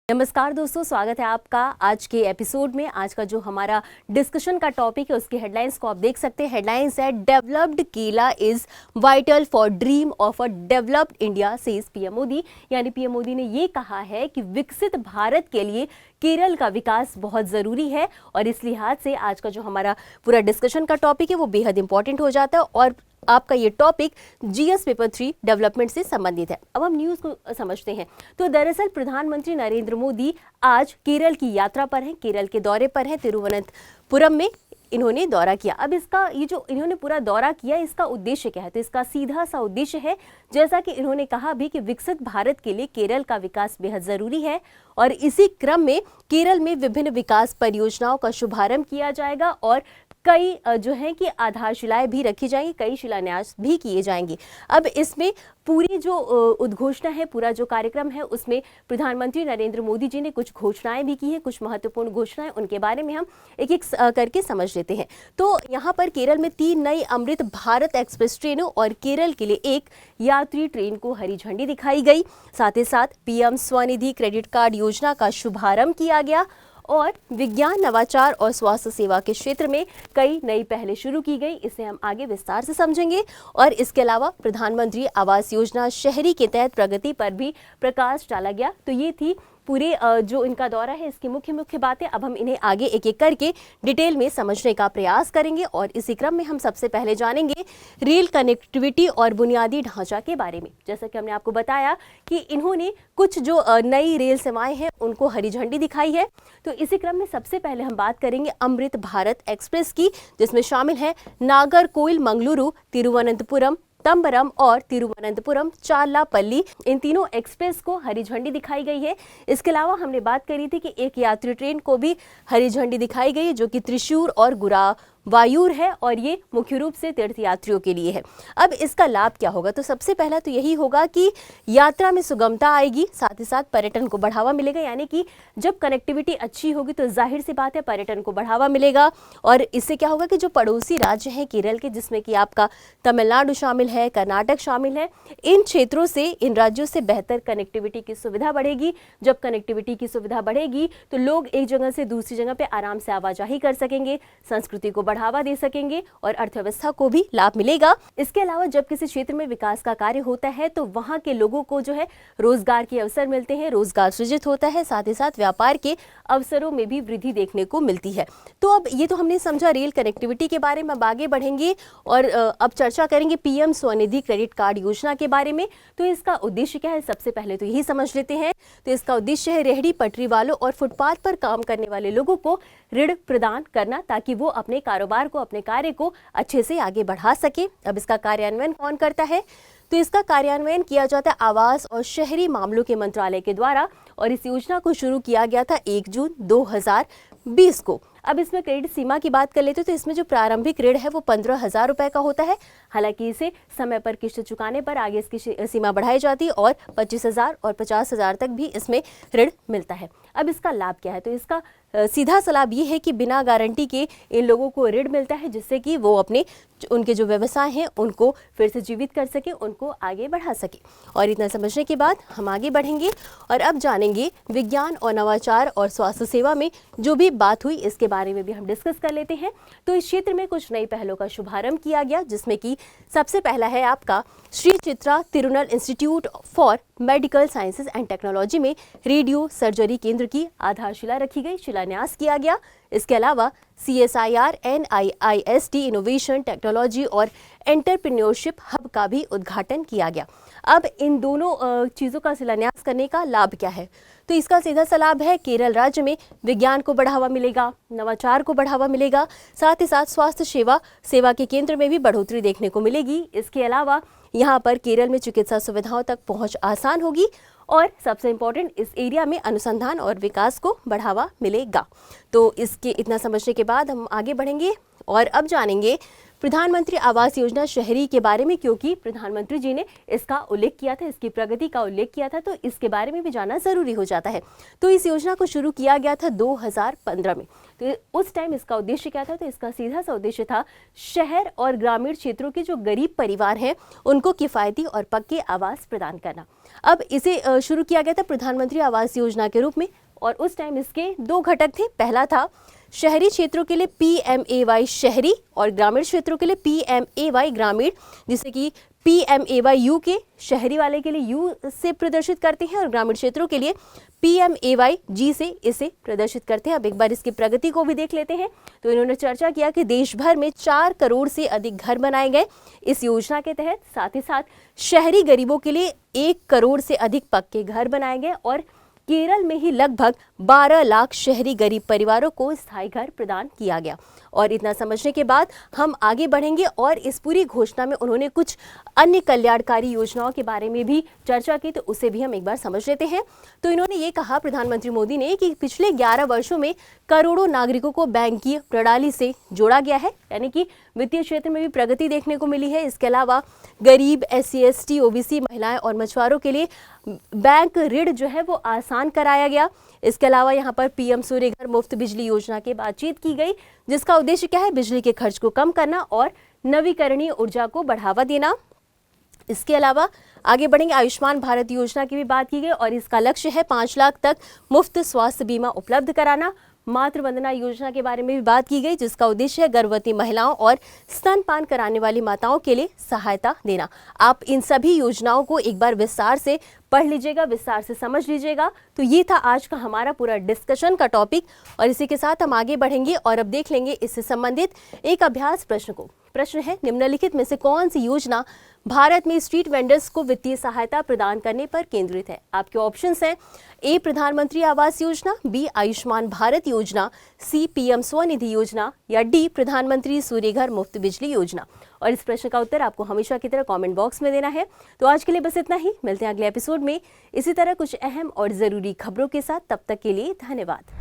नमस्कार दोस्तों, स्वागत है आपका आज के एपिसोड में। आज का जो हमारा डिस्कशन का टॉपिक है उसकी हेडलाइंस को आप देख सकते हैं। हेडलाइंस है developed Kerala is vital for dream of a developed India says PM Modi. यानी पीएम मोदी ने ये कहा है कि विकसित भारत के लिए केरल का विकास बहुत ज़रूरी है और इस लिहाज से आज का जो हमारा पूरा डिस्कशन का टॉपिक है वो बेहद इंपॉर्टेंट हो जाता है और आपका ये टॉपिक जीएस पेपर 3 डेवलपमेंट से संबंधित है। अब हम न्यूज़ को समझते हैं। तो दरअसल प्रधानमंत्री नरेंद्र मोदी आज केरल की यात्रा पर हैं, केरल के दौरे पर हैं। तिरुवनंतपुरम में इन्होंने दौरा किया। अब इसका ये जो इन्होंने पूरा दौरा किया, इसका उद्देश्य क्या है? तो इसका सीधा सा उद्देश्य है, जैसा कि इन्होंने कहा भी, कि विकसित भारत के लिए केरल का विकास बेहद ज़रूरी है और इसी क्रम में केरल में विभिन्न विकास परियोजनाओं का शुभारंभ किया जाएगा और कई जो है कि आधारशिलाएं भी रखी जाएंगी, कई शिलान्यास भी किए जाएंगे। अब इसमें पूरी जो उद्घोषणा है, पूरा जो कार्यक्रम है, उसमें प्रधानमंत्री नरेंद्र मोदी जी ने कुछ घोषणाएं भी की हैं, कुछ महत्वपूर्ण घोषणाएं, उनके बारे में हम एक एक करके समझ लेते हैं। तो यहाँ पर केरल में 3 नई अमृत भारत एक्सप्रेस ट्रेनों और केरल के लिए एक यात्री ट्रेन को हरी झंडी दिखाई गई। साथ ही साथ पीएम स्वनिधि क्रेडिट कार्ड योजना का शुभारंभ किया गया और विज्ञान, नवाचार और स्वास्थ्य सेवा के क्षेत्र में कई नई पहलें शुरू की गई। इसे हम आगे विस्तार से समझेंगे। और इसके अलावा प्रधानमंत्री आवास योजना शहरी के तहत प्रगति पर भी प्रकाश डाला गया। तो ये थी पूरे जो इनका दौरा है, इसकी मुख्य मुख्य बातें। अब हम इन्हें आगे एक एक करके डिटेल में समझने का प्रयास करेंगे और इसी क्रम में हम सबसे पहले जानेंगे रेल कनेक्टिविटी और बुनियादी ढांचा के बारे में। जैसा कि हमने आपको बताया कि इन्होंने कुछ जो नई रेल सेवाएं हैं उनको हरी झंडी दिखाई है। तो इसी क्रम में सबसे पहले हम बात करेंगे अमृत भारत एक्सप्रेस की, जिसमें शामिल है नागरकोइल मंगलुरु, तिरुवनंतपुरम, तंबरम और तिरुवनंतपुरम चारलापल्ली। इन तीनों एक्सप्रेस को हरी झंडी दिखाई गई है। इसके अलावा हमने बात करी थी कि एक यात्री ट्रेन को भी हरी झंडी दिखाई गई है, जो कि त्रिशूर और गुरुवायूर है और ये मुख्य रूप से तीर्थ यात्रियों के लिए है। अब इसका लाभ क्या होगा? तो सबसे पहला तो यही होगा कि यात्रा में सुगमता आएगी, साथ ही साथ पर्यटन को बढ़ावा मिलेगा। यानी कि जब कनेक्टिविटी अच्छी होगी तो जाहिर सी बात है पर्यटन को बढ़ावा मिलेगा और इससे क्या होगा कि जो पड़ोसी राज्य हैं केरल के, जिसमें कि आपका तमिलनाडु शामिल है, कर्नाटक शामिल है, इन क्षेत्रों से, इन राज्यों से बेहतर कनेक्टिविटी की सुविधा बढ़ेगी। जब कनेक्टिविटी की सुविधा बढ़ेगी तो लोग एक जगह से दूसरी जगह पे आराम से आवाजाही कर सकेंगे, संस्कृति को बढ़ावा दे सकेंगे और अर्थव्यवस्था को भी लाभ मिलेगा। इसके अलावा जब किसी क्षेत्र में विकास का कार्य होता है तो वहां के लोगों को जो है रोजगार के अवसर मिलते हैं, रोजगार सृजित होता है, साथ ही साथ व्यापार के अवसरों में भी वृद्धि देखने को मिलती है। तो अब ये तो हमने समझा रेल कनेक्टिविटी के बारे में। अब आगे बढ़ेंगे और अब चर्चा करेंगे पीएम स्वनिधि क्रेडिट कार्ड योजना के बारे में। तो इसका उद्देश्य क्या है? सबसे पहले तो यही समझ लेते हैं। तो इसका उद्देश्य है रेहड़ी पटरी वालों और फुटपाथ पर काम करने वाले लोगों को ऋण प्रदान करना, ताकि वो अपने कारोबार को, अपने कार्य को अच्छे से आगे बढ़ा सके। अब इसका कार्यान्वयन कौन करता है? तो इसका कार्यान्वयन किया जाता है आवास और शहरी मामलों के मंत्रालय के द्वारा और इस योजना को शुरू किया गया था 1 जून 2020 को। अब इसमें क्रेडिट सीमा की बात कर लेते हैं। तो इसमें जो प्रारंभिक ऋण है वो 15,000 रुपए का होता है। हालांकि इसे समय पर किस्त चुकाने पर आगे इसकी सीमा बढ़ाई जाती है और 25,000 और 50,000 तक भी इसमें ऋण मिलता है। अब इसका लाभ क्या है? तो इसका सीधा सा लाभ ये है कि बिना गारंटी के इन लोगों को ऋण मिलता है, जिससे कि वो अपने उनके जो व्यवसाय हैं उनको फिर से जीवित कर सके, उनको आगे बढ़ा सके। और इतना समझने के बाद हम आगे बढ़ेंगे और अब जानेंगे विज्ञान और नवाचार और स्वास्थ्य सेवा में जो भी बात हुई इसके बारे में भी हम डिस्कस कर लेते हैं। तो इस क्षेत्र में कुछ नई पहलों का शुभारंभ किया गया, जिसमें कि सबसे पहला है आपका Shri Chitra Tirunal institute for medical sciences and technology में रेडियो सर्जरी केंद्र की आधारशिला रखी गई, शिलान्यास किया गया। इसके अलावा CSIR NIIST इनोवेशन, टेक्नोलॉजी और एंटरप्रेन्योरशिप हब का भी उद्घाटन किया गया। अब इन दोनों चीज़ों का शिलान्यास करने का लाभ क्या है? तो इसका सीधा सा लाभ है केरल राज्य में विज्ञान को बढ़ावा मिलेगा, नवाचार को बढ़ावा मिलेगा, साथ ही साथ स्वास्थ्य सेवा के केंद्र में भी बढ़ोतरी देखने को मिलेगी। इसके अलावा यहाँ पर केरल में चिकित्सा सुविधाओं तक पहुँच आसान होगी और सबसे इम्पोर्टेंट, इस एरिया में अनुसंधान और विकास को बढ़ावा मिलेगा। तो इसके इतना समझने के बाद हम आगे बढ़ेंगे और अब जानेंगे प्रधानमंत्री आवास योजना शहरी के बारे में, क्योंकि प्रधानमंत्री जी ने इसका उल्लेख किया था, इसकी प्रगति का उल्लेख किया था, तो इसके बारे में भी जानना जरूरी हो जाता है। तो इस योजना को शुरू किया गया था 2015 में। तो उस टाइम इसका उद्देश्य क्या था? तो इसका सीधा सा उद्देश्य था शहर और ग्रामीण क्षेत्रों के जो गरीब परिवार हैं उनको किफायती और पक्के आवास प्रदान करना। अब इसे शुरू किया गया था प्रधानमंत्री आवास योजना के रूप में, और उस टाइम इसके 2 घटक थे। पहला था शहरी क्षेत्रों के लिए PMAY शहरी और ग्रामीण क्षेत्रों के लिए PMAY ग्रामीण, जिसे कि PMAY U के शहरी वाले के लिए U से प्रदर्शित करते हैं और ग्रामीण क्षेत्रों के लिए PMAY G से इसे प्रदर्शित करते हैं। अब एक बार इसकी प्रगति को भी देख लेते हैं। तो इन्होंने चर्चा किया कि देश भर में 4 करोड़ से अधिक घर बनाए गए इस योजना के तहत। साथ ही साथ शहरी गरीबों के लिए 1 करोड़ से अधिक पक्के घर बनाए गए और केरल में ही लगभग 12 लाख शहरी गरीब परिवारों को स्थायी घर प्रदान किया गया। और इतना समझने के बाद हम आगे बढ़ेंगे और इस पूरी घोषणा में उन्होंने कुछ अन्य कल्याणकारी योजनाओं के बारे में भी चर्चा की, तो उसे भी हम एक बार समझ लेते हैं। तो इन्होंने ये कहा प्रधानमंत्री मोदी ने कि पिछले 11 वर्षों में करोड़ों नागरिकों को बैंकिंग प्रणाली से जोड़ा गया है, यानी कि वित्तीय क्षेत्र में भी प्रगति देखने को मिली है। इसके अलावा गरीब, SC, ST, OBC, महिलाएं और मछुआरों के लिए बैंक ऋण जो है वो आसान कराया गया। इसके अलावा यहाँ पर PM सूर्य घर मुफ्त बिजली योजना की बातचीत की गई, जिसका उद्देश्य क्या है? बिजली के खर्च को कम करना और नवीकरणीय ऊर्जा को बढ़ावा देना। इसके अलावा आगे बढ़ेंगे, आयुष्मान भारत योजना की भी बात की गई और इसका लक्ष्य है 5 लाख तक मुफ्त स्वास्थ्य बीमा उपलब्ध कराना। मातृ वंदना योजना के बारे में भी बात की गई, जिसका उद्देश्य है गर्भवती महिलाओं और स्तनपान कराने वाली माताओं के लिए सहायता देना। आप इन सभी योजनाओं को एक बार विस्तार से पढ़ लीजिएगा, विस्तार से समझ लीजिएगा। तो ये था आज का हमारा पूरा डिस्कशन का टॉपिक और इसी के साथ हम आगे बढ़ेंगे और अब देख लेंगे इससे संबंधित एक अभ्यास प्रश्न को। प्रश्न है, निम्नलिखित में से कौन सी योजना भारत में स्ट्रीट वेंडर्स को वित्तीय सहायता प्रदान करने पर केंद्रित है? आपके ऑप्शंस हैं A प्रधानमंत्री आवास योजना, B आयुष्मान भारत योजना, C PM स्वनिधि योजना या D प्रधानमंत्री सूर्य घर मुफ्त बिजली योजना। और इस प्रश्न का उत्तर आपको हमेशा की तरह कमेंट बॉक्स में देना है। तो आज के लिए बस इतना ही, मिलते हैं अगले एपिसोड में इसी तरह कुछ अहम और जरूरी खबरों के साथ। तब तक के लिए धन्यवाद।